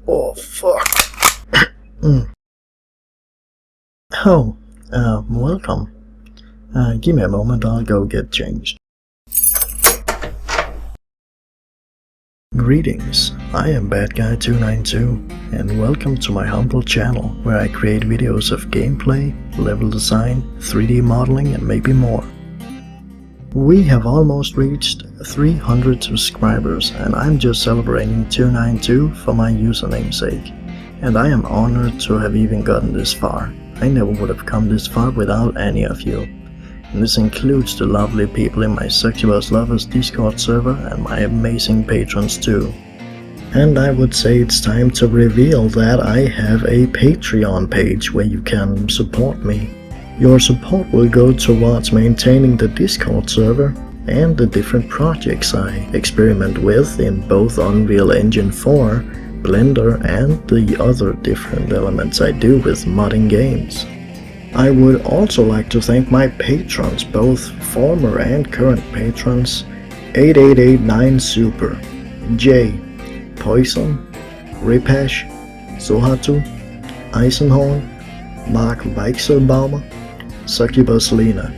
Oh, fuck. Oh, welcome. Give me a moment, I'll go get changed. Greetings, I am BadGuy292, and welcome to my humble channel where I create videos of gameplay, level design, 3D modeling, and maybe more. We have almost reached 300 subscribers, and I'm just celebrating 292 for my username's sake. And I am honored to have even gotten this far. I never would have come this far without any of you. And this includes the lovely people in my Succubus Lovers Discord server and my amazing patrons too. And I would say it's time to reveal that I have a Patreon page where you can support me. Your support will go towards maintaining the Discord server and the different projects I experiment with in both Unreal Engine 4, Blender, and the other different elements I do with modding games. I would also like to thank my patrons, both former and current patrons: 8889 Super, Jay, Poison, Ripesh, Sohatu, Eisenhorn, Mark Weichselbaumer, Succubus Lena.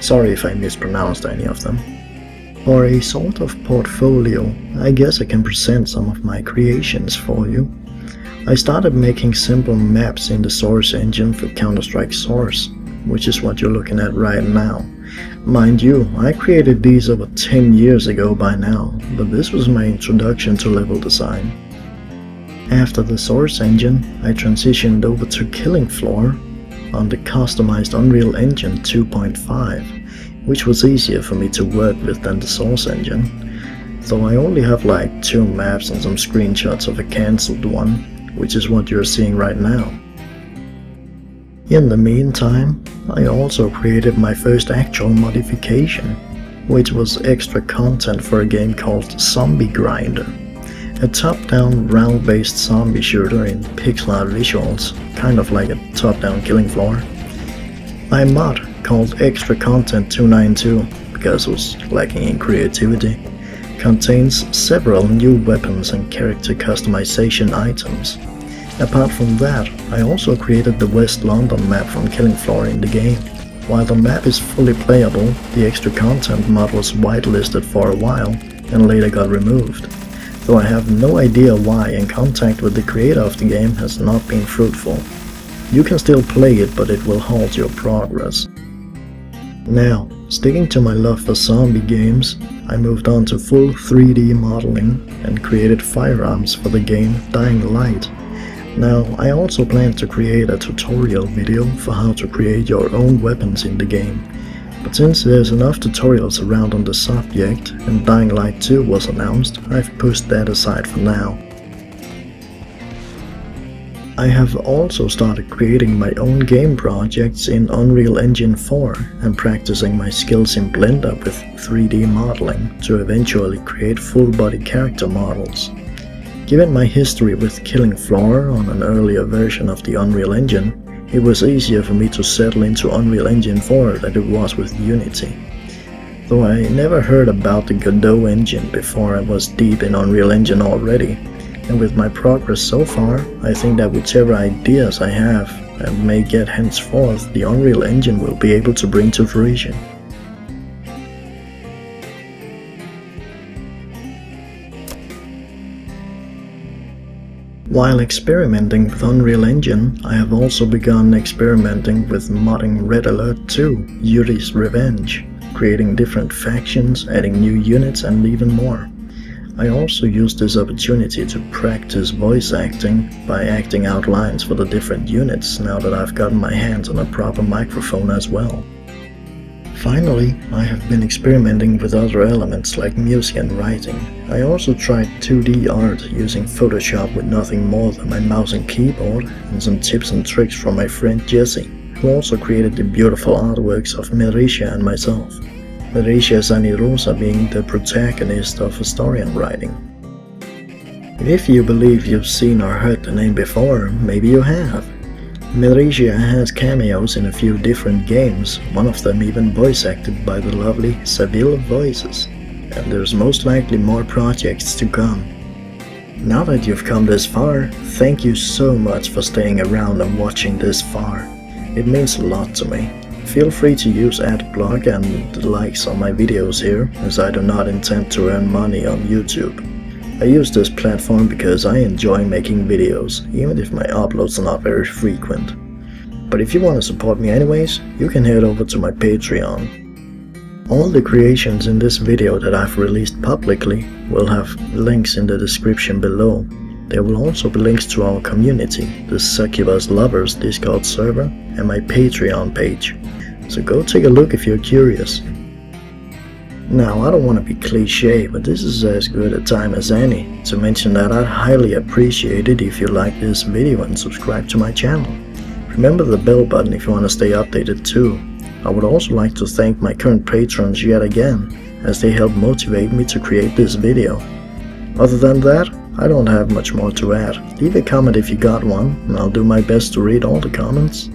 Sorry if I mispronounced any of them. For a sort of portfolio, I guess I can present some of my creations for you. I started making simple maps in the Source engine for Counter-Strike Source, which is what you're looking at right now. Mind you, I created these over 10 years ago by now, but this was my introduction to level design. After the Source engine, I transitioned over to Killing Floor on the customized Unreal Engine 2.5, which was easier for me to work with than the Source engine, though I only have like 2 maps and some screenshots of a cancelled one, which is what you're seeing right now. In the meantime, I also created my first actual modification, which was extra content for a game called Zombie Grinder, a top-down round-based zombie shooter in pixel art visuals, kind of like a top-down Killing Floor. My mod, called Extra Content 292, because it was lacking in creativity, contains several new weapons and character customization items. Apart from that, I also created the West London map from Killing Floor in the game. While the map is fully playable, the extra content mod was whitelisted for a while and later got removed, though I have no idea why, and contact with the creator of the game has not been fruitful. You can still play it, but it will halt your progress. Now, sticking to my love for zombie games, I moved on to full 3D modeling and created firearms for the game Dying Light. Now, I also plan to create a tutorial video for how to create your own weapons in the game, but since there's enough tutorials around on the subject and Dying Light 2 was announced, I've pushed that aside for now. I have also started creating my own game projects in Unreal Engine 4 and practicing my skills in Blender with 3D modeling to eventually create full-body character models. Given my history with Killing Floor on an earlier version of the Unreal Engine, it was easier for me to settle into Unreal Engine 4 than it was with Unity. Though I never heard about the Godot engine before I was deep in Unreal Engine already, and with my progress so far, I think that whichever ideas I have and may get henceforth, the Unreal Engine will be able to bring to fruition. While experimenting with Unreal Engine, I have also begun experimenting with modding Red Alert 2, Yuri's Revenge, creating different factions, adding new units, and even more. I also used this opportunity to practice voice acting by acting out lines for the different units now that I've gotten my hands on a proper microphone as well. Finally, I have been experimenting with other elements like music and writing. I also tried 2D art using Photoshop with nothing more than my mouse and keyboard and some tips and tricks from my friend Jessy, who also created the beautiful artworks of Mericia and myself. Mericia Zanirosa being the protagonist of a story I'm writing. If you believe you've seen or heard the name before, maybe you have. Mericia has cameos in a few different games, one of them even voice acted by the lovely Seville Voices, and there's most likely more projects to come. Now that you've come this far, thank you so much for staying around and watching this far. It means a lot to me. Feel free to use AdBlock and the likes on my videos here, as I do not intend to earn money on YouTube. I use this platform because I enjoy making videos, even if my uploads are not very frequent. But if you want to support me anyways, you can head over to my Patreon. All the creations in this video that I've released publicly will have links in the description below. There will also be links to our community, the Succubus Lovers Discord server, and my Patreon page. So go take a look if you're curious. Now, I don't want to be cliche, but this is as good a time as any to mention that I'd highly appreciate it if you like this video and subscribe to my channel. Remember the bell button if you want to stay updated too. I would also like to thank my current patrons yet again, as they help motivate me to create this video. Other than that, I don't have much more to add. Leave a comment if you got one, and I'll do my best to read all the comments.